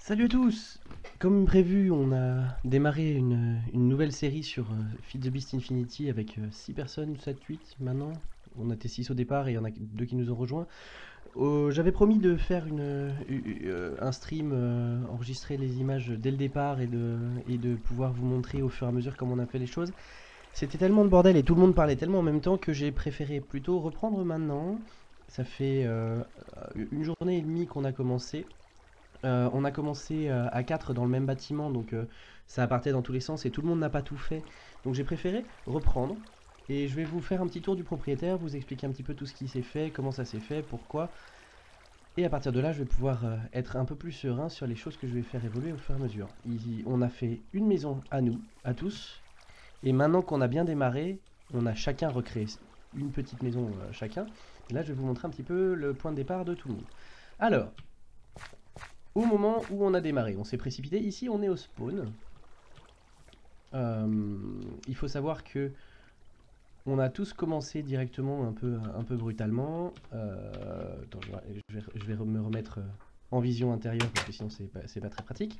Salut à tous! Comme prévu, on a démarré une nouvelle série sur Feed the Beast Infinity avec 6 personnes, 7, 8 maintenant. On était 6 au départ et il y en a 2 qui nous ont rejoints. J'avais promis de faire un stream, enregistrer les images dès le départ et de pouvoir vous montrer au fur et à mesure comment on a fait les choses. C'était tellement de bordel et tout le monde parlait tellement en même temps que j'ai préféré plutôt reprendre maintenant. Ça fait une journée et demie qu'on a commencé. On a commencé à 4 dans le même bâtiment, donc ça partait dans tous les sens et tout le monde n'a pas tout fait. Donc j'ai préféré reprendre et je vais vous faire un petit tour du propriétaire, vous expliquer un petit peu tout ce qui s'est fait, comment ça s'est fait, pourquoi. Et à partir de là, je vais pouvoir être un peu plus serein sur les choses que je vais faire évoluer au fur et à mesure. On a fait une maison à nous, à tous, et maintenant qu'on a bien démarré, on a chacun recréé une petite maison chacun. Et là, je vais vous montrer un petit peu le point de départ de tout le monde. Alors, au moment où on a démarré, on s'est précipité. Ici, on est au spawn. Il faut savoir que on a tous commencé directement un peu brutalement. Attends, je vais me remettre en vision intérieure parce que sinon c'est pas très pratique.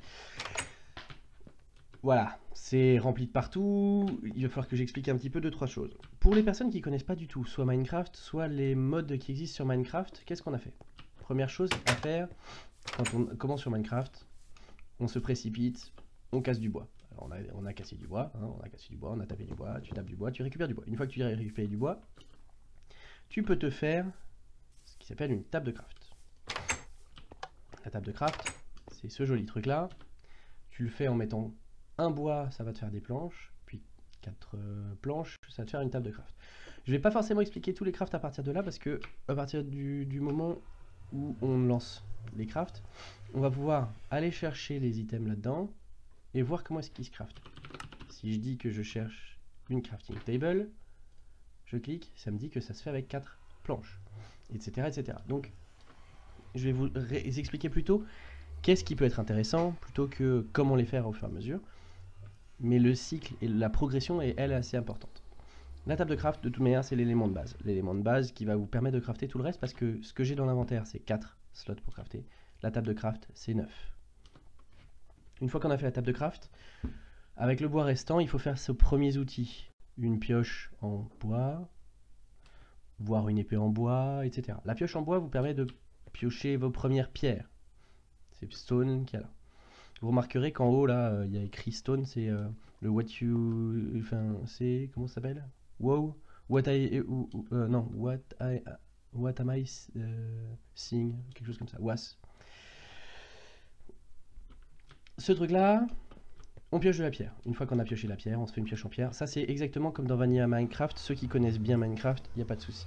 Voilà, c'est rempli de partout. Il va falloir que j'explique un petit peu 2-3 choses. Pour les personnes qui connaissent pas du tout, soit Minecraft, soit les mods qui existent sur Minecraft, qu'est-ce qu'on a fait? Première chose à faire, quand on commence sur Minecraft, on se précipite, on casse du bois. Alors on a cassé du bois, hein, on a tapé du bois, tu tapes du bois, tu récupères du bois. Une fois que tu as récupéré du bois, tu peux te faire ce qui s'appelle une table de craft. La table de craft, c'est ce joli truc là. Tu le fais en mettant un bois, ça va te faire des planches, puis 4 planches, ça va te faire une table de craft. Je vais pas forcément expliquer tous les crafts à partir de là, parce que à partir du moment où on lance les crafts, on va pouvoir aller chercher les items là-dedans et voir comment est-ce qu'ils se craftent. Si je dis que je cherche une crafting table, je clique, ça me dit que ça se fait avec 4 planches, etc. etc. Donc, je vais vous expliquer plutôt qu'est-ce qui peut être intéressant, plutôt que comment les faire au fur et à mesure. Mais le cycle et la progression est, elle, assez importante. La table de craft, de toute manière, c'est l'élément de base. L'élément de base qui va vous permettre de crafter tout le reste, parce que ce que j'ai dans l'inventaire, c'est 4 slots pour crafter. La table de craft, c'est 9. Une fois qu'on a fait la table de craft, avec le bois restant, il faut faire ses premiers outils. Une pioche en bois, voire une épée en bois, etc. La pioche en bois vous permet de piocher vos premières pierres. C'est stone qu'il y a là. Vous remarquerez qu'en haut, là, il y a écrit stone, c'est le what you... Enfin, c'est... Comment ça s'appelle? Wow. What I... non, what am I seeing? Quelque chose comme ça. Was. Ce truc-là, on pioche de la pierre. Une fois qu'on a pioché la pierre, on se fait une pioche en pierre. Ça, c'est exactement comme dans Vanilla Minecraft. Ceux qui connaissent bien Minecraft, il n'y a pas de souci.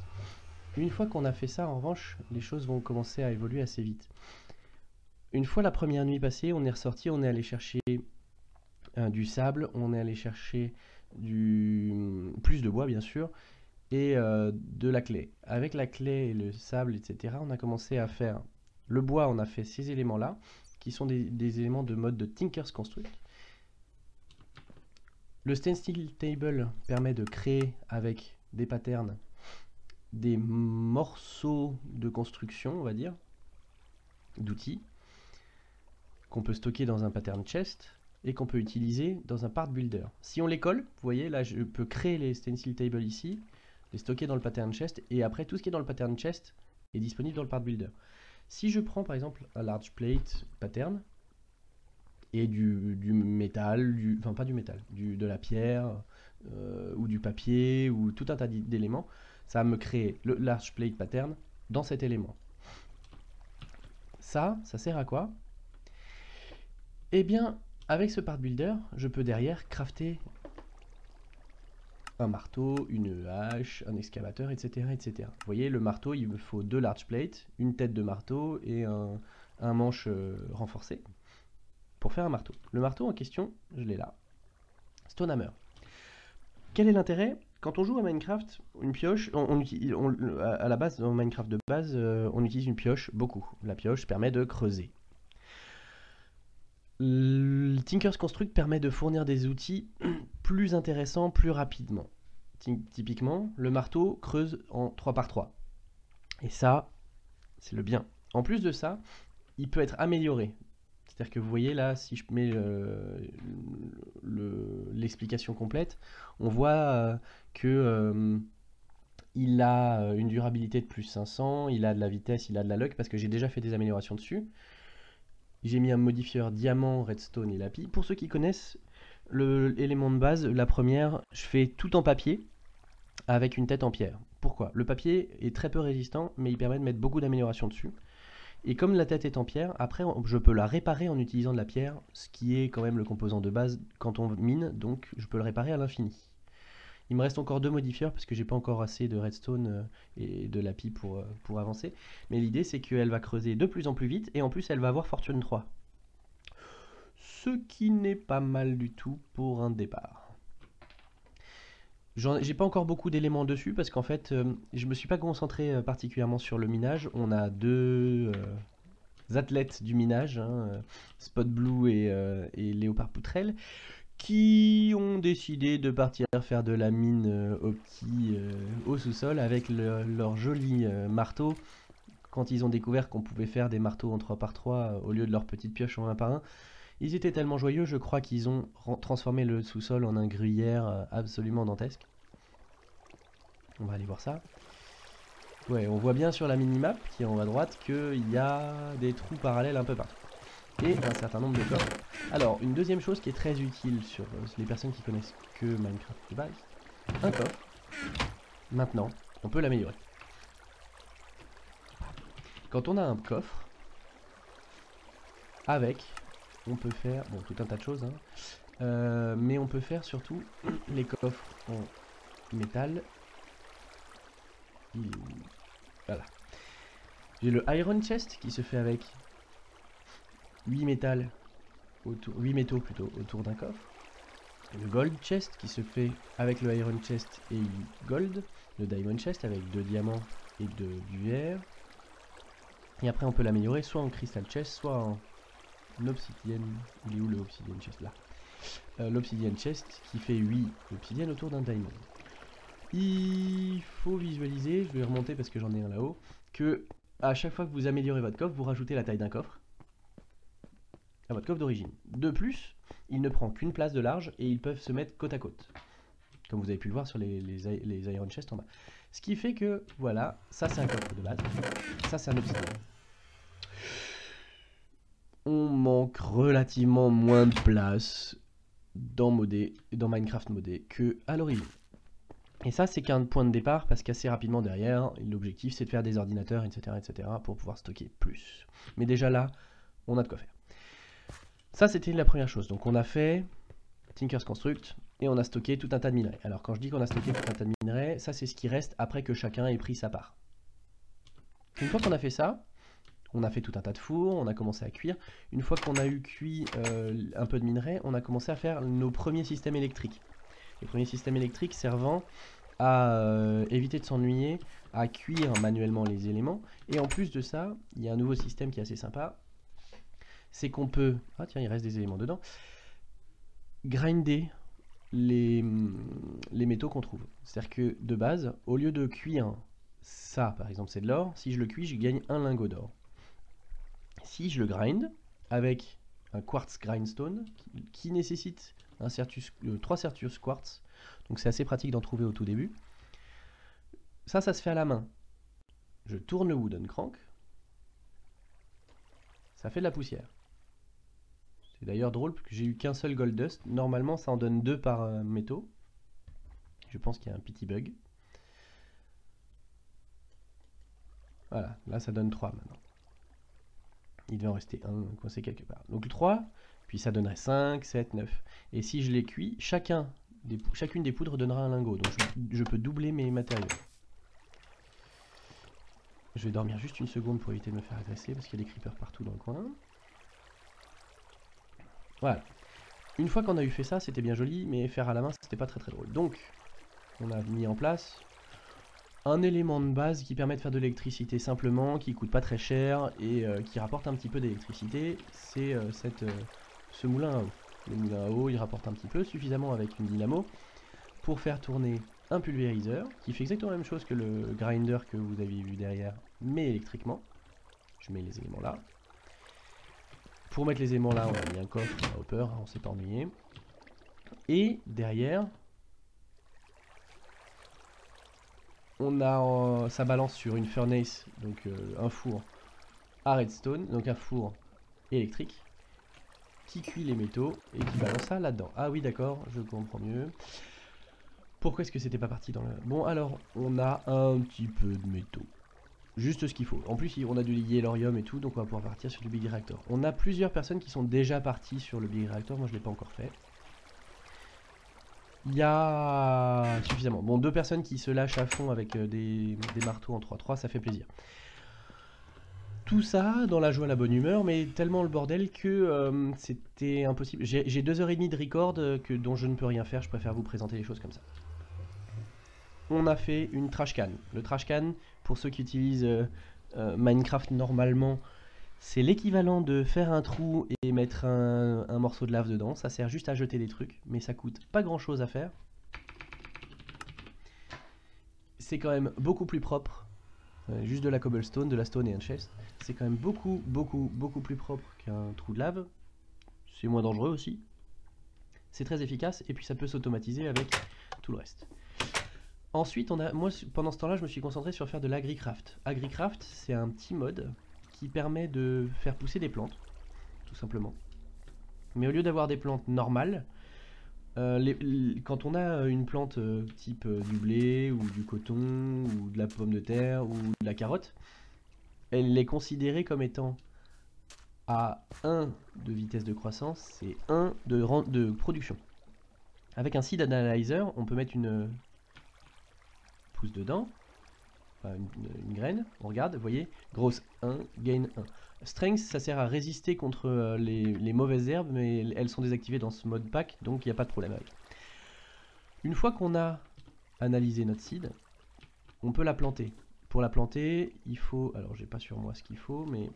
Une fois qu'on a fait ça, en revanche, les choses vont commencer à évoluer assez vite. Une fois la première nuit passée, on est ressorti, on est allé chercher du sable, on est allé chercher plus de bois, bien sûr, et de la clé. Avec la clé et le sable, etc., on a commencé à faire le bois. On a fait ces éléments-là, qui sont des éléments de mode de Tinker's Construct. Le Stencil Table permet de créer avec des patterns des morceaux de construction, on va dire, d'outils, qu'on peut stocker dans un pattern chest et qu'on peut utiliser dans un part builder. Si on les colle, vous voyez, là je peux créer les Stencil Table ici, les stocker dans le pattern chest, et après tout ce qui est dans le pattern chest est disponible dans le part builder. Si je prends par exemple un large plate pattern, et du métal, enfin pas du métal, de la pierre, ou du papier, ou tout un tas d'éléments, ça va me créer le large plate pattern dans cet élément. Ça sert à quoi? Eh bien, avec ce part builder, je peux derrière crafter un marteau, une hache, un excavateur, etc., etc. Vous voyez, le marteau, il me faut 2 large plates, une tête de marteau et un manche renforcé pour faire un marteau. Le marteau en question, je l'ai là. Stonehammer. Quel est l'intérêt? Quand on joue à Minecraft, une pioche, à la base, dans Minecraft de base, on utilise une pioche beaucoup. La pioche permet de creuser. Le Tinker's Construct permet de fournir des outils plus intéressants, plus rapidement. Typiquement, le marteau creuse en 3 par 3. Et ça, c'est le bien. En plus de ça, il peut être amélioré. C'est-à-dire que vous voyez là, si je mets l'explication complète, on voit que il a une durabilité de plus 500, il a de la vitesse, il a de la luck, parce que j'ai déjà fait des améliorations dessus. J'ai mis un modifieur diamant, redstone et lapis. Pour ceux qui connaissent l'élément de base, la première, je fais tout en papier avec une tête en pierre. Pourquoi? Le papier est très peu résistant, mais il permet de mettre beaucoup d'améliorations dessus. Et comme la tête est en pierre, après je peux la réparer en utilisant de la pierre, ce qui est quand même le composant de base quand on mine, donc je peux le réparer à l'infini. Il me reste encore 2 modifieurs parce que j'ai pas encore assez de redstone et de lapis pour avancer. Mais l'idée c'est qu'elle va creuser de plus en plus vite et en plus elle va avoir fortune 3. Ce qui n'est pas mal du tout pour un départ. J'ai pas encore beaucoup d'éléments dessus parce qu'en fait je me suis pas concentré particulièrement sur le minage. On a 2 athlètes du minage, hein, Spot Blue et Léopard Poutrelle, qui ont décidé de partir faire de la mine au sous-sol avec leur joli marteau. Quand ils ont découvert qu'on pouvait faire des marteaux en 3x3 au lieu de leurs petites pioches en 1 par 1, ils étaient tellement joyeux, je crois qu'ils ont transformé le sous-sol en un gruyère absolument dantesque. On va aller voir ça. Ouais, on voit bien sur la minimap qui est en haut à droite qu'il y a des trous parallèles un peu partout. Et un certain nombre de coffres. Alors, une deuxième chose qui est très utile sur les personnes qui connaissent que Minecraft de base, un coffre. Maintenant, on peut l'améliorer. Quand on a un coffre, avec, on peut faire, bon, tout un tas de choses, hein, mais on peut faire surtout les coffres en métal. Voilà. J'ai le Iron Chest qui se fait avec 8 métaux plutôt autour d'un coffre. Le Gold Chest qui se fait avec le Iron Chest et 8 gold. Le Diamond Chest avec 2 diamants et du verre. Et après on peut l'améliorer soit en Crystal Chest, soit en Obsidian. Il est où le Obsidian Chest là? L'Obsidian Chest qui fait 8 obsidian autour d'un Diamond. Il faut visualiser, je vais remonter parce que j'en ai un là-haut, que à chaque fois que vous améliorez votre coffre, vous rajoutez la taille d'un coffre à votre coffre d'origine. De plus, il ne prend qu'une place de large et ils peuvent se mettre côte à côte. Comme vous avez pu le voir sur les Iron Chest en bas. Ce qui fait que, voilà, ça c'est un coffre de base, ça c'est un obsidian. On manque relativement moins de place dans Minecraft modé que à l'origine. Et ça c'est qu'un point de départ parce qu'assez rapidement derrière, l'objectif c'est de faire des ordinateurs, etc. pour pouvoir stocker plus. Mais déjà là, on a de quoi faire. Ça c'était la première chose. Donc on a fait Tinker's Construct et on a stocké tout un tas de minerais. Alors quand je dis qu'on a stocké tout un tas de minerais, ça c'est ce qui reste après que chacun ait pris sa part. Une fois qu'on a fait ça, on a fait tout un tas de fours, on a commencé à cuire. Une fois qu'on a eu cuit un peu de minerais, on a commencé à faire nos premiers systèmes électriques. Les premiers systèmes électriques servant à éviter de s'ennuyer, à cuire manuellement les éléments. Et en plus de ça, il y a un nouveau système qui est assez sympa. C'est qu'on peut... Ah tiens, il reste des éléments dedans. Grinder les métaux qu'on trouve. C'est-à-dire que de base, au lieu de cuire ça, par exemple c'est de l'or, si je le cuis, je gagne un lingot d'or. Si je le grind avec un quartz grindstone qui nécessite 3 Certus quartz, donc c'est assez pratique d'en trouver au tout début. Ça se fait à la main. Je tourne le wooden crank, ça fait de la poussière. C'est d'ailleurs drôle parce que j'ai eu qu'un seul gold dust. Normalement ça en donne 2 par métaux. Je pense qu'il y a un petit bug. Voilà, là ça donne 3 maintenant. Il devait en rester un coincé quelque part. Donc 3, puis ça donnerait 5, 7, 9. Et si je les cuis, chacune des poudres donnera un lingot. Donc je peux doubler mes matériaux. Je vais dormir juste une seconde pour éviter de me faire agresser parce qu'il y a des creepers partout dans le coin. Voilà. Une fois qu'on a eu fait ça, c'était bien joli, mais faire à la main, c'était pas très drôle. Donc, on a mis en place un élément de base qui permet de faire de l'électricité simplement, qui coûte pas très cher et qui rapporte un petit peu d'électricité. C'est ce moulin à eau. Le moulin à eau, il rapporte un petit peu, suffisamment avec une dynamo, pour faire tourner un pulvériseur, qui fait exactement la même chose que le grinder que vous avez vu derrière, mais électriquement. Je mets les éléments là. pour mettre les aimants là, on a mis un coffre, un hopper, on s'est pas ennuyé. Et derrière, on a ça balance sur une furnace, donc un four à redstone, donc un four électrique qui cuit les métaux et qui balance ça là-dedans. Ah oui, d'accord, je comprends mieux. Pourquoi est-ce que c'était pas parti dans le... Bon, alors, on a un petit peu de métaux. Juste ce qu'il faut. En plus, on a du yellorium et tout, donc on va pouvoir partir sur du Big Reactor. On a plusieurs personnes qui sont déjà parties sur le Big Reactor. Moi, je ne l'ai pas encore fait. Il y a suffisamment. Bon, 2 personnes qui se lâchent à fond avec des marteaux en 3-3, ça fait plaisir. Tout ça dans la joie, la bonne humeur, mais tellement le bordel que c'était impossible. J'ai 2h30 de record dont je ne peux rien faire. Je préfère vous présenter les choses comme ça. On a fait une trash can. Le trash can, pour ceux qui utilisent Minecraft normalement, c'est l'équivalent de faire un trou et mettre un morceau de lave dedans. Ça sert juste à jeter des trucs, mais ça coûte pas grand chose à faire. C'est quand même beaucoup plus propre. Juste de la cobblestone, de la stone et un chest. C'est quand même beaucoup plus propre qu'un trou de lave. C'est moins dangereux aussi. C'est très efficace et puis ça peut s'automatiser avec tout le reste. Ensuite, moi pendant ce temps-là, je me suis concentré sur faire de l'agricraft. Agricraft, c'est un petit mode qui permet de faire pousser des plantes, tout simplement. Mais au lieu d'avoir des plantes normales, quand on a une plante type du blé ou du coton ou de la pomme de terre ou de la carotte, elle est considérée comme étant à 1 de vitesse de croissance et 1 de production. Avec un seed analyzer, on peut mettre une pousse dedans, enfin une graine, on regarde, vous voyez, grosse 1, gain 1. Strength, ça sert à résister contre les mauvaises herbes, mais elles sont désactivées dans ce mode pack, donc il n'y a pas de problème avec. Une fois qu'on a analysé notre seed, on peut la planter. Pour la planter, il faut, alors j'ai pas sur moi ce qu'il faut, mais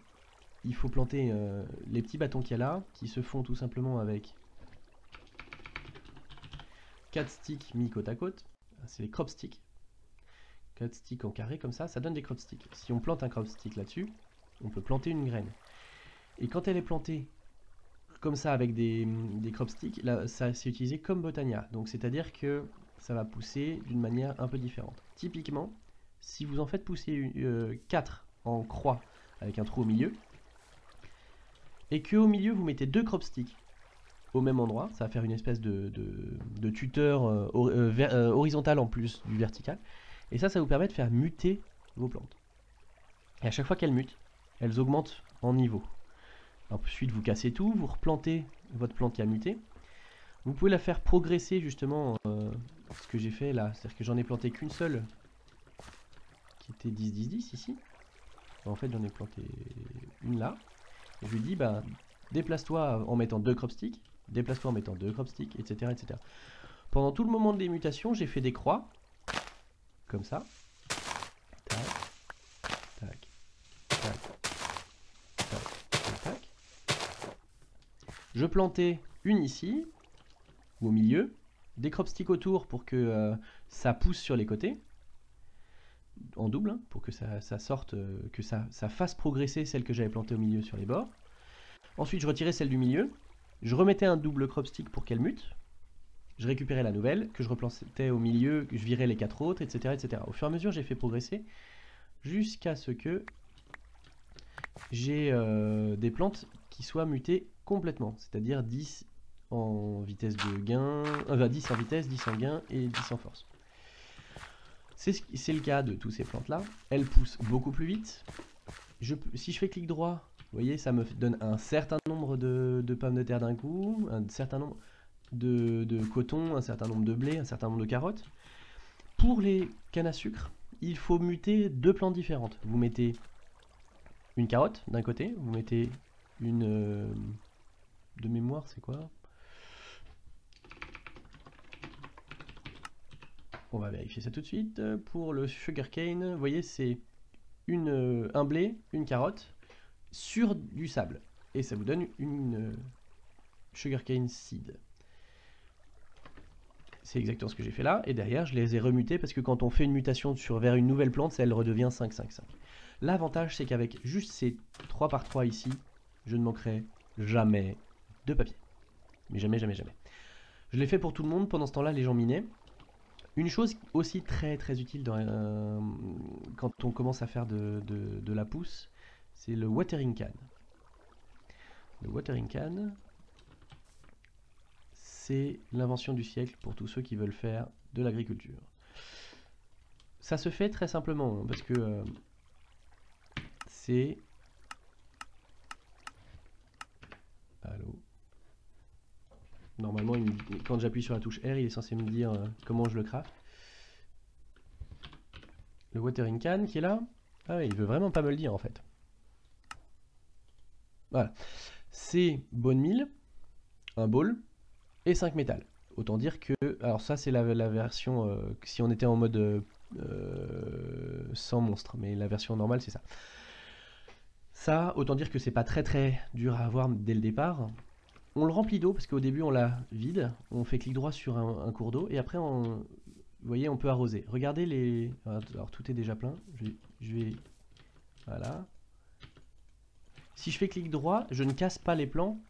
il faut planter les petits bâtons qu'il y a là, qui se font tout simplement avec 4 sticks mis côte à côte, c'est les crop sticks. 4 sticks en carré comme ça donne des crop sticks. Si on plante un crop stick là-dessus, on peut planter une graine. Et quand elle est plantée comme ça avec des crop sticks, là, ça c'est utilisé comme Botania. Donc c'est-à-dire que ça va pousser d'une manière un peu différente. Typiquement, si vous en faites pousser 4 en croix avec un trou au milieu, et qu'au milieu vous mettez 2 crop sticks au même endroit, ça va faire une espèce de tuteur horizontal en plus du vertical. Et ça vous permet de faire muter vos plantes. Et à chaque fois qu'elles mutent, elles augmentent en niveau. Ensuite, vous cassez tout, vous replantez votre plante qui a muté. Vous pouvez la faire progresser justement, ce que j'ai fait là. C'est-à-dire que j'en ai planté qu'une seule, qui était 10-10-10 ici. En fait, j'en ai planté une là. Et je lui dis, bah, déplace-toi en mettant 2 crop sticks, déplace-toi en mettant 2 crop sticks, etc., etc. Pendant tout le moment des mutations, j'ai fait des croix. Comme ça. Tac, tac, tac, tac, tac. Je plantais une ici, ou au milieu, des crop sticks autour pour que ça pousse sur les côtés, en double, hein, pour que ça sorte, que ça fasse progresser celle que j'avais plantée au milieu sur les bords. Ensuite, je retirais celle du milieu, je remettais un double crop stick pour qu'elle mute. Je récupérais la nouvelle, que je replantais au milieu, que je virais les 4 autres, etc., etc. Au fur et à mesure, j'ai fait progresser jusqu'à ce que j'ai des plantes qui soient mutées complètement. C'est-à-dire 10 en vitesse de gain, 10 en vitesse, 10 en gain et 10 en force. C'est le cas de toutes ces plantes-là. Elles poussent beaucoup plus vite. Si je fais clic droit, vous voyez, ça me donne un certain nombre de pommes de terre d'un coup, un certain nombre de coton, un certain nombre de blé, un certain nombre de carottes. Pour les cannes à sucre, il faut muter 2 plantes différentes. Vous mettez une carotte d'un côté, vous mettez une de mémoire, c'est quoi? On va vérifier ça tout de suite. Pour le sugarcane, vous voyez, c'est un blé, une carotte sur du sable. Et ça vous donne une sugarcane seed. C'est exactement ce que j'ai fait là, et derrière je les ai remutés parce que quand on fait une mutation vers une nouvelle plante, elle redevient 5-5-5. L'avantage c'est qu'avec juste ces 3 par 3 ici, je ne manquerai jamais de papier. Mais jamais, jamais, jamais. Je l'ai fait pour tout le monde, pendant ce temps-là, les gens minaient. Une chose aussi très très utile quand on commence à faire de la pousse, c'est le watering can. Le watering can, c'est l'invention du siècle pour tous ceux qui veulent faire de l'agriculture. Ça se fait très simplement, hein, parce que c'est... Allô? Normalement, quand j'appuie sur la touche R, il est censé me dire comment je le craft. Le watering can qui est là. Ah ouais, il veut vraiment pas me le dire en fait. Voilà. C'est bone meal, un bowl et 5 métal. Autant dire que... Alors ça c'est la version... si on était en mode sans monstre. Mais la version normale c'est ça. Ça, autant dire que c'est pas très très dur à avoir dès le départ. On le remplit d'eau parce qu'au début on la vide, on fait clic droit sur un cours d'eau et après vous voyez on peut arroser. Regardez les... Alors tout est déjà plein, je vais... Voilà. Si je fais clic droit, je ne casse pas les plants,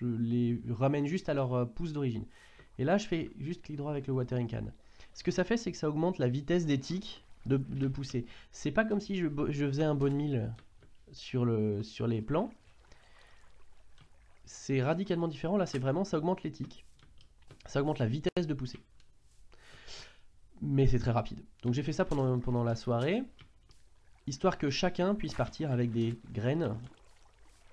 je les ramène juste à leur pouce d'origine. Et là je fais juste clic droit avec le watering can. Ce que ça fait c'est que ça augmente la vitesse des tiques de pousser. C'est pas comme si je faisais un bone meal sur les plants. C'est radicalement différent, là c'est vraiment, ça augmente les tiques. Ça augmente la vitesse de poussée. Mais c'est très rapide. Donc j'ai fait ça pendant la soirée, histoire que chacun puisse partir avec des graines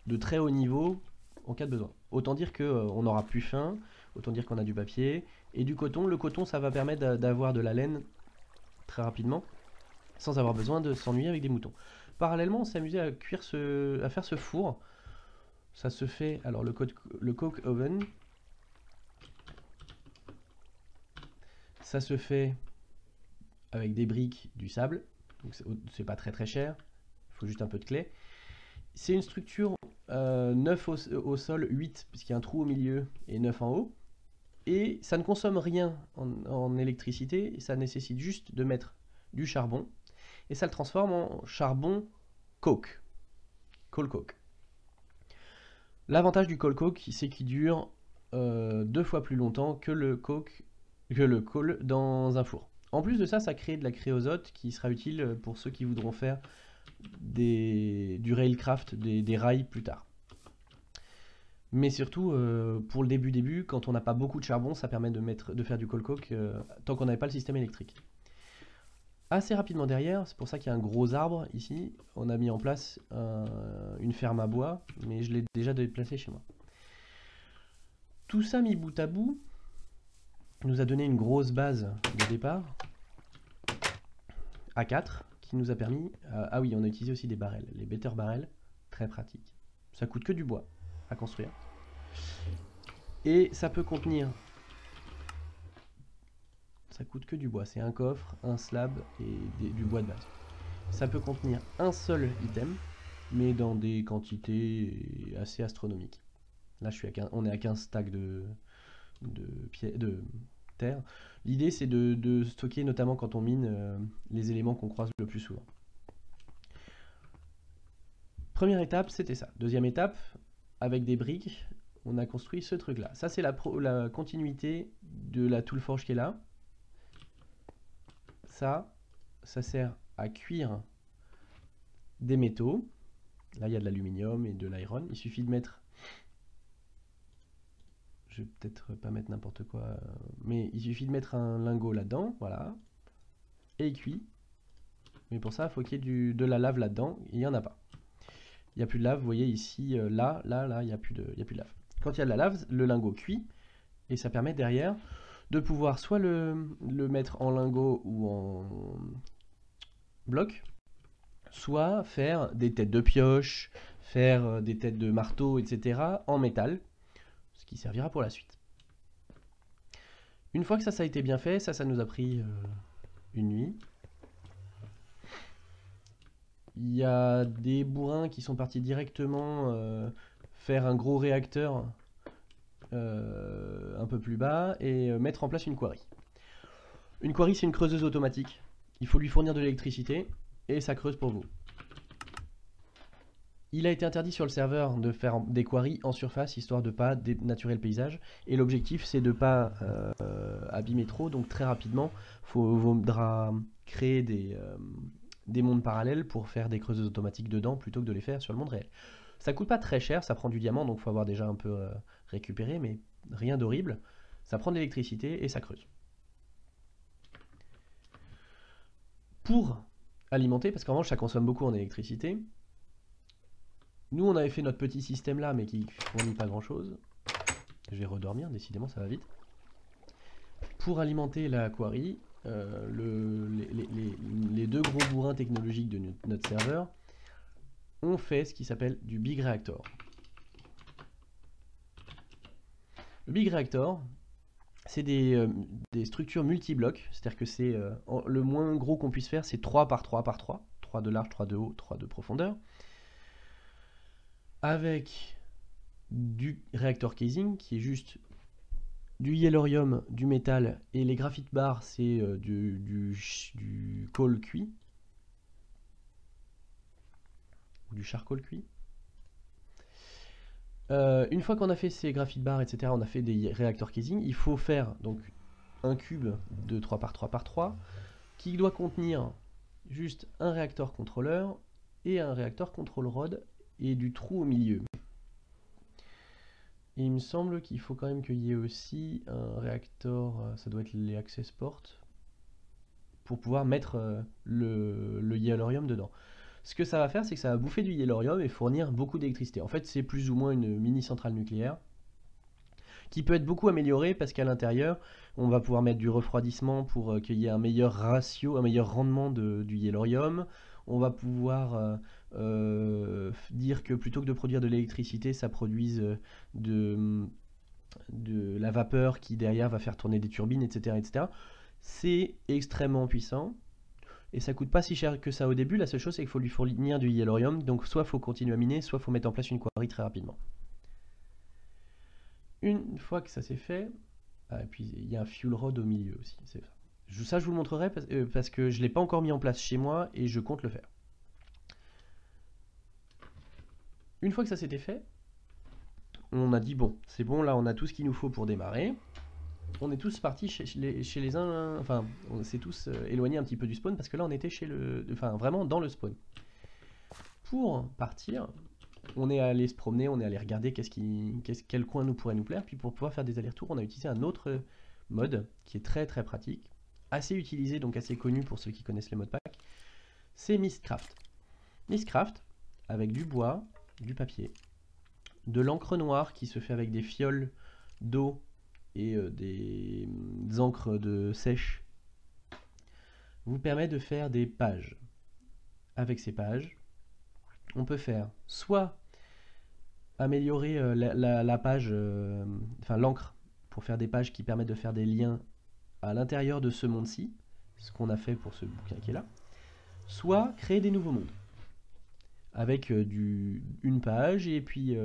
de très haut niveau en cas de besoin. Autant dire qu'on n'aura plus faim, autant dire qu'on a du papier et du coton. Le coton ça va permettre d'avoir de la laine très rapidement, sans avoir besoin de s'ennuyer avec des moutons. Parallèlement on s'est amusé à faire ce four. Ça se fait, alors le coke oven, ça se fait avec des briques, du sable, donc c'est pas très très cher, il faut juste un peu de clé. C'est une structure 9 au sol, 8 puisqu'il y a un trou au milieu et 9 en haut. Et ça ne consomme rien en électricité, ça nécessite juste de mettre du charbon. Et ça le transforme en charbon coke, coal coke. L'avantage du coal coke, c'est qu'il dure 2 fois plus longtemps que le coal dans un four. En plus de ça, ça crée de la créosote qui sera utile pour ceux qui voudront faire du railcraft, des rails plus tard. Mais surtout, pour le début, quand on n'a pas beaucoup de charbon, ça permet de faire du coal coke tant qu'on n'avait pas le système électrique. Assez rapidement derrière, c'est pour ça qu'il y a un gros arbre ici, on a mis en place une ferme à bois, mais je l'ai déjà déplacé chez moi. Tout ça mis bout à bout nous a donné une grosse base de départ, A4, qui nous a permis... ah oui, on a utilisé aussi des barrels, les better barrels, très pratiques. Ça coûte que du bois à construire. Et ça peut contenir... Ça coûte que du bois, c'est un coffre, un slab et du bois de base. Ça peut contenir un seul item, mais dans des quantités assez astronomiques. Là, on est à 15 stacks de terre. L'idée, c'est de stocker, notamment quand on mine, les éléments qu'on croise le plus souvent. Première étape, c'était ça. Deuxième étape, avec des briques, on a construit ce truc-là. Ça, c'est la continuité de la toolforge qui est là. Ça sert à cuire des métaux. Là, il y a de l'aluminium et de l'iron. Il suffit de mettre... Je vais peut-être pas mettre n'importe quoi, mais il suffit de mettre un lingot là-dedans, voilà, et il cuit. Mais pour ça, il faut qu'il y ait de la lave là-dedans, et il n'y en a pas. Il n'y a plus de lave, vous voyez ici, là, il n'y a plus de lave. Quand il y a de la lave, le lingot cuit, et ça permet derrière de pouvoir soit le mettre en lingot ou en bloc, soit faire des têtes de pioche, faire des têtes de marteau, etc. en métal, ce qui servira pour la suite. Une fois que ça a été bien fait, ça nous a pris une nuit. Il y a des bourrins qui sont partis directement faire un gros réacteur un peu plus bas et mettre en place une quarry. Une quarry, c'est une creuseuse automatique. Il faut lui fournir de l'électricité et ça creuse pour vous. Il a été interdit sur le serveur de faire des queries en surface, histoire de ne pas dénaturer le paysage. Et l'objectif, c'est de ne pas abîmer trop. Donc très rapidement, il faudra créer des mondes parallèles pour faire des creuseuses automatiques dedans, plutôt que de les faire sur le monde réel. Ça coûte pas très cher, ça prend du diamant, donc il faut avoir déjà un peu récupéré, mais rien d'horrible. Ça prend de l'électricité et ça creuse. Pour alimenter, parce qu'en revanche ça consomme beaucoup en électricité, nous on avait fait notre petit système là, mais qui fournit pas grand chose. Je vais redormir, décidément ça va vite. Pour alimenter la quarry, les deux gros bourrins technologiques de notre serveur ont fait ce qui s'appelle du Big Reactor. Le Big Reactor, c'est des structures multi-blocs, c'est-à-dire que c'est le moins gros qu'on puisse faire, c'est 3 par 3 par 3, 3 de large, 3 de haut, 3 de profondeur, avec du réacteur casing qui est juste du yellorium, du métal, et les graphite bars c'est du coal cuit, ou du charcoal cuit. Une fois qu'on a fait ces graphite bars, etc., on a fait des réacteurs casing, il faut faire donc un cube de 3 par 3 par 3 qui doit contenir juste un réacteur contrôleur et un réacteur contrôle rod et du trou au milieu. Et il me semble qu'il faut quand même qu'il y ait aussi un réacteur, ça doit être les access ports, pour pouvoir mettre le yellorium dedans. Ce que ça va faire, c'est que ça va bouffer du yellorium et fournir beaucoup d'électricité. En fait, c'est plus ou moins une mini centrale nucléaire qui peut être beaucoup améliorée parce qu'à l'intérieur, on va pouvoir mettre du refroidissement pour qu'il y ait un meilleur ratio, un meilleur rendement du yellorium. On va pouvoir dire que plutôt que de produire de l'électricité, ça produise de la vapeur qui derrière va faire tourner des turbines, etc. etc. C'est extrêmement puissant. Et ça coûte pas si cher que ça au début, la seule chose c'est qu'il faut lui fournir du yellorium, donc soit il faut continuer à miner, soit il faut mettre en place une quarry très rapidement. Une fois que ça c'est fait, et puis il y a un fuel rod au milieu aussi, ça je vous le montrerai parce que je ne l'ai pas encore mis en place chez moi et je compte le faire. Une fois que ça c'était fait, on a dit bon, c'est bon, là on a tout ce qu'il nous faut pour démarrer. On est tous partis chez les uns, enfin on s'est tous éloignés un petit peu du spawn parce que là on était vraiment dans le spawn. Pour partir, on est allé se promener, on est allé regarder quel coin nous pourrait nous plaire, puis pour pouvoir faire des allers-retours, on a utilisé un autre mode qui est très très pratique, assez utilisé, donc assez connu pour ceux qui connaissent les modpacks, c'est Mistcraft. Mistcraft, avec du bois, du papier, de l'encre noire qui se fait avec des fioles d'eau et des encres de sèche, vous permet de faire des pages. Avec ces pages, on peut faire soit améliorer la page, enfin l'encre, pour faire des pages qui permettent de faire des liens à l'intérieur de ce monde-ci, ce qu'on a fait pour ce bouquin qui est là, soit créer des nouveaux mondes avec une page et puis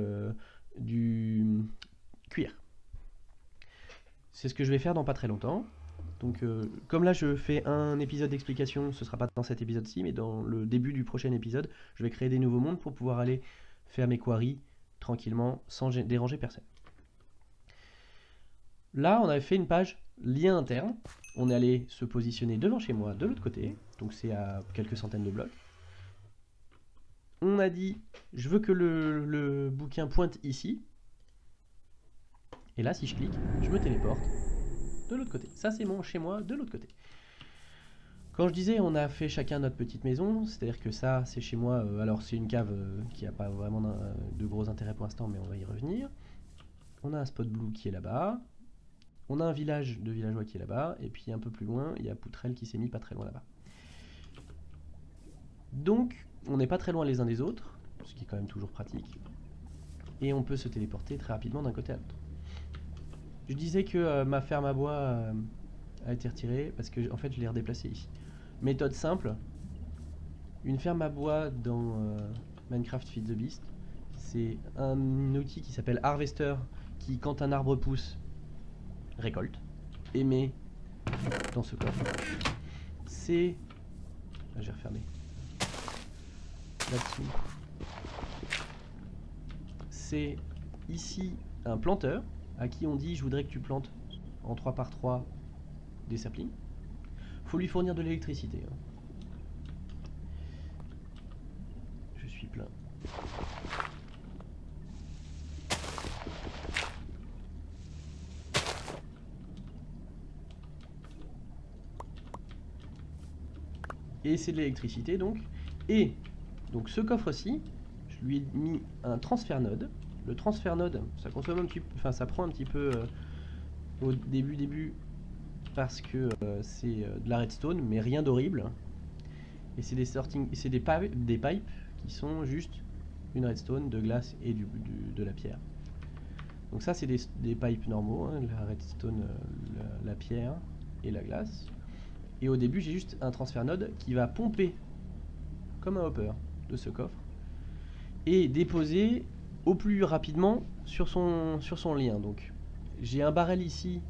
du cuir. C'est ce que je vais faire dans pas très longtemps. Donc comme là je fais un épisode d'explication, ce sera pas dans cet épisode-ci, mais dans le début du prochain épisode, je vais créer des nouveaux mondes pour pouvoir aller faire mes quarries tranquillement, sans déranger personne. Là, on avait fait une page lien interne. On est allé se positionner devant chez moi, de l'autre côté, donc c'est à quelques centaines de blocs. On a dit, je veux que le bouquin pointe ici. Et là, si je clique, je me téléporte de l'autre côté. Ça, c'est mon chez moi de l'autre côté. Quand je disais on a fait chacun notre petite maison, c'est-à-dire que ça, c'est chez moi. Alors, c'est une cave qui n'a pas vraiment de gros intérêt pour l'instant, mais on va y revenir. On a un spot blue qui est là-bas. On a un village de villageois qui est là-bas. Et puis, un peu plus loin, il y a Poutrelle qui s'est mis pas très loin là-bas. Donc, on n'est pas très loin les uns des autres, ce qui est quand même toujours pratique. Et on peut se téléporter très rapidement d'un côté à l'autre. Je disais que ma ferme à bois a été retirée parce que en fait je l'ai redéplacée ici. Méthode simple, une ferme à bois dans Minecraft Feed the Beast, c'est un outil qui s'appelle Harvester qui, quand un arbre pousse, récolte et met dans ce coffre. C'est... J'ai refermé. Là-dessous. c'est ici un planteur à qui on dit je voudrais que tu plantes en 3 par 3 des saplings. Faut lui fournir de l'électricité. Hein. Je suis plein. Et c'est de l'électricité donc. Et donc ce coffre-ci, je lui ai mis un transfert node. Le transfert node, ça consomme un petit peu, enfin ça prend un petit peu au début parce que c'est de la redstone, mais rien d'horrible. Et c'est des pipes qui sont juste une redstone, de glace et de la pierre. Donc ça c'est des pipes normaux, hein, la redstone, la pierre et la glace. Et au début j'ai juste un transfert node qui va pomper comme un hopper de ce coffre et déposer au plus rapidement sur son lien. Donc j'ai un barrel ici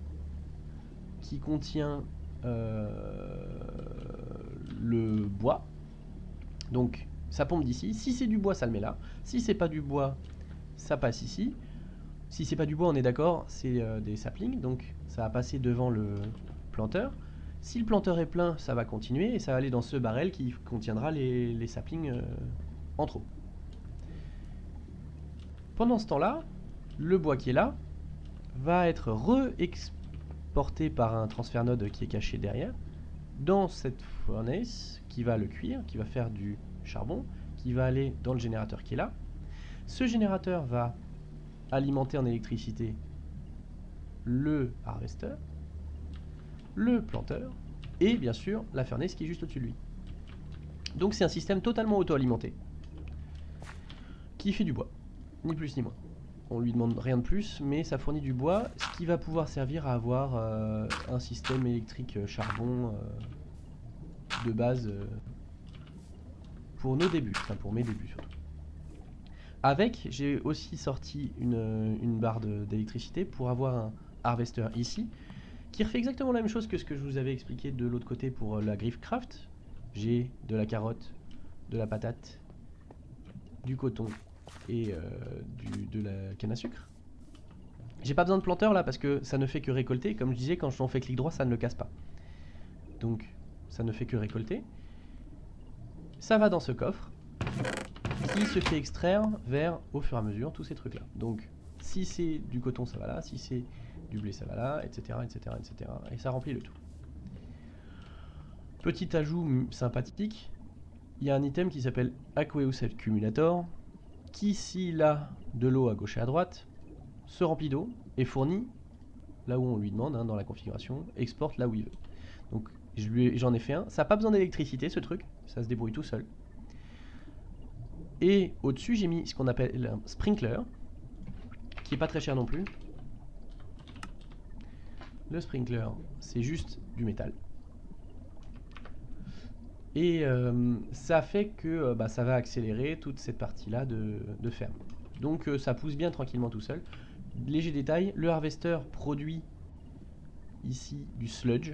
qui contient le bois. Donc ça pompe d'ici. Si c'est du bois, ça le met là. Si c'est pas du bois, ça passe ici. Si c'est pas du bois, on est d'accord, c'est des saplings. Donc ça va passer devant le planteur. Si le planteur est plein, ça va continuer et ça va aller dans ce barrel qui contiendra les saplings en trop. Pendant ce temps-là, le bois qui est là va être re-exporté par un transfert node qui est caché derrière dans cette furnace qui va le cuire, qui va faire du charbon, qui va aller dans le générateur qui est là. Ce générateur va alimenter en électricité le harvester, le planteur et bien sûr la furnace qui est juste au-dessus de lui. Donc c'est un système totalement auto-alimenté qui fait du bois, ni plus ni moins. On lui demande rien de plus, mais ça fournit du bois, ce qui va pouvoir servir à avoir un système électrique charbon de base pour nos débuts, enfin pour mes débuts surtout. Avec, j'ai aussi sorti une barre d'électricité pour avoir un harvester ici, qui refait exactement la même chose que ce que je vous avais expliqué de l'autre côté pour la griffe craft. J'ai de la carotte, de la patate, du coton et de la canne à sucre. J'ai pas besoin de planteur là parce que ça ne fait que récolter. Comme je disais, quand on fait clic droit, ça ne le casse pas. Donc ça ne fait que récolter. Ça va dans ce coffre qui se fait extraire vers au fur et à mesure tous ces trucs là. Donc si c'est du coton, ça va là. Si c'est du blé, ça va là, etc., etc., etc. Et ça remplit le tout. Petit ajout sympathique, il y a un item qui s'appelle Aqueous Accumulator, qui, s'il a de l'eau à gauche et à droite, se remplit d'eau et fournit là où on lui demande, hein, dans la configuration, exporte là où il veut. Donc j'en ai fait un, ça n'a pas besoin d'électricité ce truc, ça se débrouille tout seul. Et au-dessus j'ai mis ce qu'on appelle un sprinkler, qui est pas très cher non plus. Le sprinkler, c'est juste du métal. Et ça fait que ça va accélérer toute cette partie-là de ferme. Donc ça pousse bien tranquillement tout seul. Léger détail, le harvester produit ici du sludge,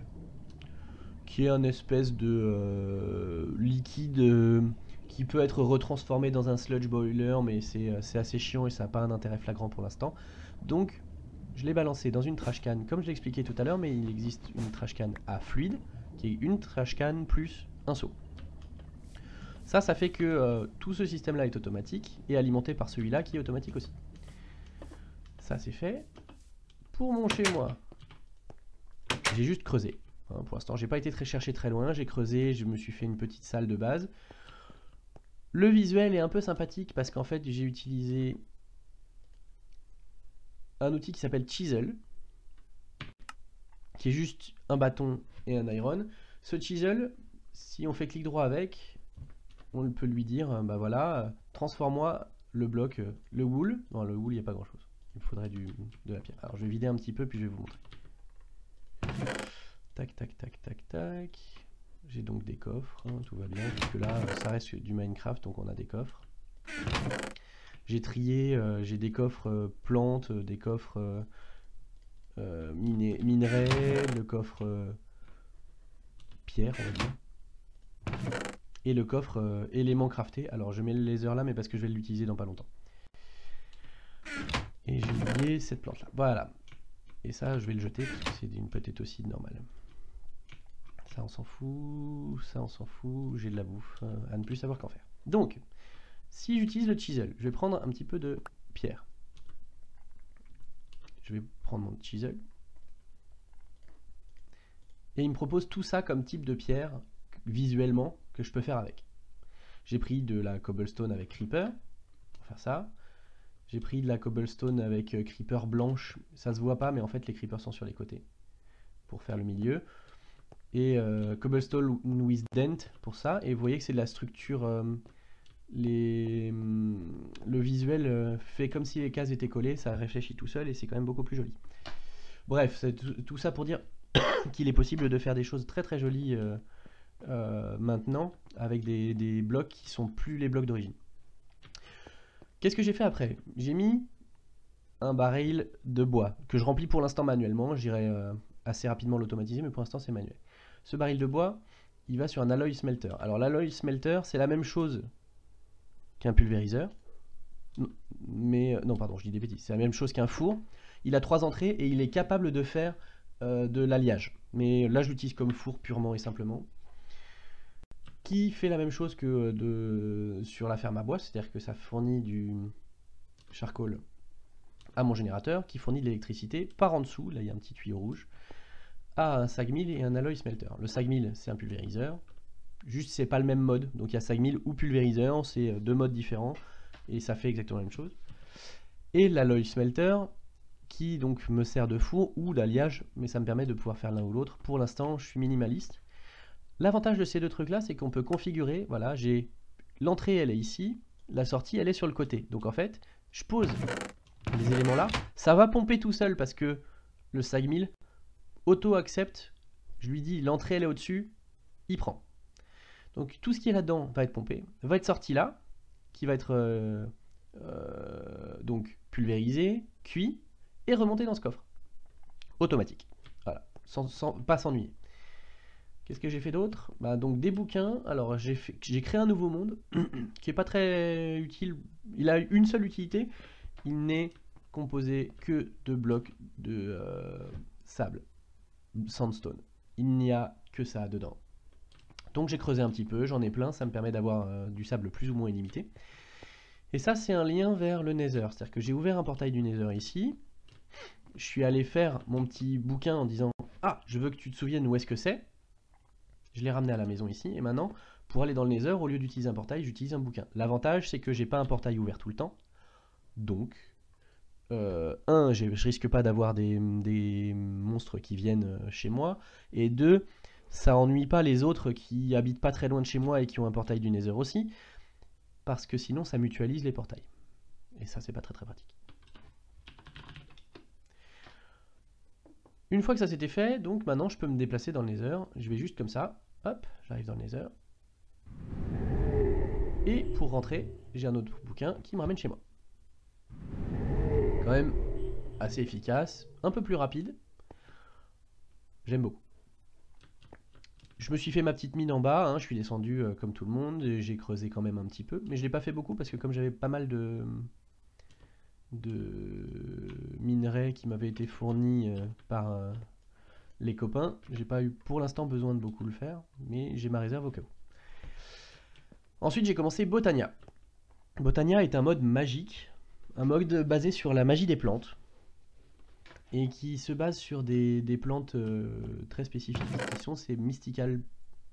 qui est un espèce de liquide qui peut être retransformé dans un sludge boiler, mais c'est assez chiant et ça n'a pas un intérêt flagrant pour l'instant. Donc je l'ai balancé dans une trash can, comme je l'ai expliqué tout à l'heure, mais il existe une trash can à fluide, qui est une trash can plus un seau. Ça fait que tout ce système-là est automatique et alimenté par celui-là qui est automatique aussi. Ça c'est fait. Pour mon chez moi, j'ai juste creusé. Hein, pour l'instant, j'ai pas été chercher très loin. J'ai creusé, je me suis fait une petite salle de base. Le visuel est un peu sympathique parce qu'en fait, j'ai utilisé un outil qui s'appelle Chisel, qui est juste un bâton et un iron. Ce Chisel, si on fait clic droit avec, on peut lui dire, bah voilà, transforme-moi le bloc, le wool. Non, le wool, il n'y a pas grand chose. Il me faudrait de la pierre. Alors, je vais vider un petit peu, puis je vais vous montrer. Tac, tac, tac, tac, tac. J'ai donc des coffres, hein, tout va bien, puisque là, ça reste du Minecraft, donc on a des coffres. J'ai trié, j'ai des coffres plantes, des coffres minerais, le coffre pierre, on va dire. Et le coffre éléments craftés. Alors je mets le laser là, mais parce que je vais l'utiliser dans pas longtemps. Et j'ai oublié cette plante là. Voilà. Et ça, je vais le jeter parce que c'est une potato seed normale. Ça, on s'en fout. Ça, on s'en fout. J'ai de la bouffe à ne plus savoir qu'en faire. Donc, si j'utilise le chisel, je vais prendre un petit peu de pierre. Je vais prendre mon chisel. Et il me propose tout ça comme type de pierre, visuellement, que je peux faire avec. J'ai pris de la cobblestone avec creeper, pour faire ça. J'ai pris de la cobblestone avec creeper blanche, ça se voit pas, mais en fait les creepers sont sur les côtés, pour faire le milieu. Et cobblestone with dent pour ça, et vous voyez que c'est de la structure, le visuel fait comme si les cases étaient collées, ça réfléchit tout seul et c'est quand même beaucoup plus joli. Bref, c'est tout ça pour dire qu'il est possible de faire des choses très très jolies maintenant avec des blocs qui sont plus les blocs d'origine. Qu'est-ce que j'ai fait après? J'ai mis un baril de bois que je remplis pour l'instant manuellement. J'irai assez rapidement l'automatiser, mais pour l'instant c'est manuel. Ce baril de bois, il va sur un alloy smelter. Alors l'alloy smelter, c'est la même chose qu'un pulvériseur. Mais non, pardon, je dis des bêtises. C'est la même chose qu'un four. Il a 3 entrées et il est capable de faire de l'alliage. Mais là, je l'utilise comme four purement et simplement. Qui fait la même chose que sur la ferme à bois, c'est-à-dire que ça fournit du charcoal à mon générateur, qui fournit de l'électricité par en dessous, là il y a un petit tuyau rouge, à un sag mill et un alloy smelter. Le sag mill, c'est un pulvériseur, juste c'est pas le même mode, donc il y a sag mill ou pulvériseur, c'est deux modes différents, et ça fait exactement la même chose. Et l'alloy smelter, qui donc me sert de four ou d'alliage, mais ça me permet de pouvoir faire l'un ou l'autre. Pour l'instant, je suis minimaliste. L'avantage de ces deux trucs là, c'est qu'on peut configurer, voilà, j'ai l'entrée elle est ici, la sortie elle est sur le côté. Donc en fait, je pose les éléments là, ça va pomper tout seul parce que le sag mill auto-accepte, je lui dis l'entrée elle est au-dessus, il prend. Donc tout ce qui est là-dedans va être pompé, va être sorti là, qui va être donc pulvérisé, cuit et remonté dans ce coffre. Automatique, voilà, sans pas s'ennuyer. Qu'est-ce que j'ai fait d'autre? Donc des bouquins. Alors j'ai créé un nouveau monde qui est pas très utile. Il a une seule utilité. Il n'est composé que de blocs de sable, sandstone. Il n'y a que ça dedans. Donc j'ai creusé un petit peu, j'en ai plein. Ça me permet d'avoir du sable plus ou moins illimité. Et ça c'est un lien vers le Nether. C'est-à-dire que j'ai ouvert un portail du Nether ici. Je suis allé faire mon petit bouquin en disant « Ah, je veux que tu te souviennes où est-ce que c'est ». Je l'ai ramené à la maison ici, et maintenant, pour aller dans le Nether, au lieu d'utiliser un portail, j'utilise un bouquin. L'avantage, c'est que j'ai pas un portail ouvert tout le temps. Donc, je risque pas d'avoir des monstres qui viennent chez moi. Et 2, ça ennuie pas les autres qui habitent pas très loin de chez moi et qui ont un portail du Nether aussi. Parce que sinon, ça mutualise les portails. Et ça, c'est pas très très pratique. Une fois que ça s'était fait, donc maintenant, je peux me déplacer dans le Nether. Je vais juste comme ça. Hop, j'arrive dans le Nether. Et pour rentrer, j'ai un autre bouquin qui me ramène chez moi. Quand même assez efficace, un peu plus rapide. J'aime beaucoup. Je me suis fait ma petite mine en bas, hein, je suis descendu comme tout le monde, j'ai creusé quand même un petit peu, mais je l'ai pas fait beaucoup parce que comme j'avais pas mal de minerais qui m'avaient été fournis par les copains, j'ai pas eu pour l'instant besoin de beaucoup le faire, mais j'ai ma réserve au cas où. Ensuite j'ai commencé Botania. Botania est un mode magique, un mode basé sur la magie des plantes, et qui se base sur des plantes très spécifiques, qui sont ces Mystical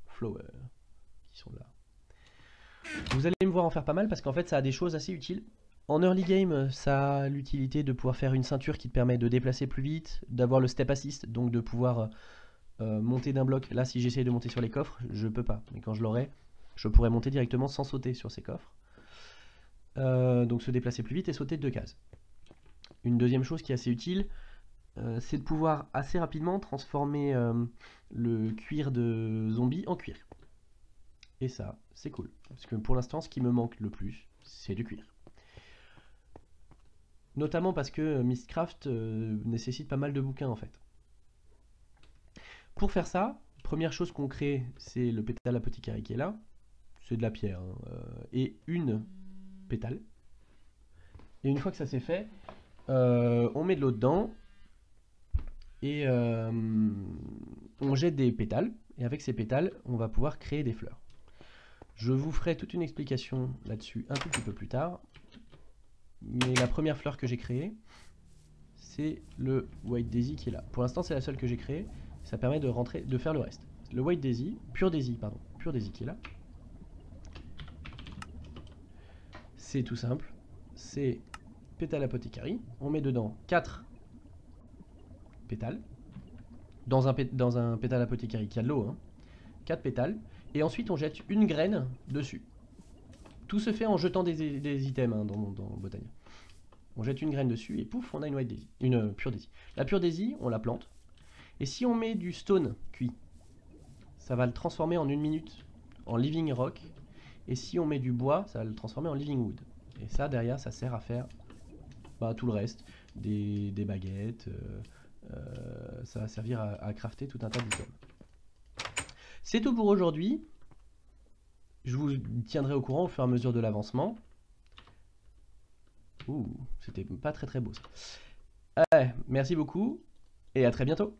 Flowers, qui sont là. Vous allez me voir en faire pas mal, parce qu'en fait ça a des choses assez utiles. En early game, ça a l'utilité de pouvoir faire une ceinture qui te permet de déplacer plus vite, d'avoir le step assist, donc de pouvoir monter d'un bloc. Là, si j'essaie de monter sur les coffres, je peux pas. Mais quand je l'aurai, je pourrais monter directement sans sauter sur ces coffres. Donc se déplacer plus vite et sauter de 2 cases. Une deuxième chose qui est assez utile, c'est de pouvoir assez rapidement transformer le cuir de zombie en cuir. Et ça, c'est cool. Parce que pour l'instant, ce qui me manque le plus, c'est du cuir. Notamment parce que Mystcraft nécessite pas mal de bouquins en fait. Pour faire ça, première chose qu'on crée, c'est le pétale apothicaire qui est là. C'est de la pierre, hein, et une pétale. Et une fois que ça c'est fait, On met de l'eau dedans. Et on jette des pétales. Et avec ces pétales, on va pouvoir créer des fleurs. Je vous ferai toute une explication là-dessus un tout petit peu plus tard. Mais la première fleur que j'ai créée, c'est le White Daisy qui est là. Pour l'instant, c'est la seule que j'ai créée. Ça permet de faire le reste. Le White Daisy, Pure Daisy qui est là. C'est tout simple. C'est Pétale Apothecary. On met dedans 4 pétales. Dans un pétale Apothecary qui a de l'eau. Hein. 4 pétales. Et ensuite, on jette une graine dessus. Tout se fait en jetant des items hein, dans Botania. On jette une graine dessus et pouf, on a une White Daisy, une Pure Daisy. La Pure Daisy, on la plante. Et si on met du stone cuit, ça va le transformer en 1 minute en living rock. Et si on met du bois, ça va le transformer en living wood. Et ça, derrière, ça sert à faire tout le reste. Des baguettes. Ça va servir à crafter tout un tas d'items. C'est tout pour aujourd'hui. Je vous tiendrai au courant au fur et à mesure de l'avancement. Ouh, c'était pas très beau ça. Merci beaucoup et à très bientôt.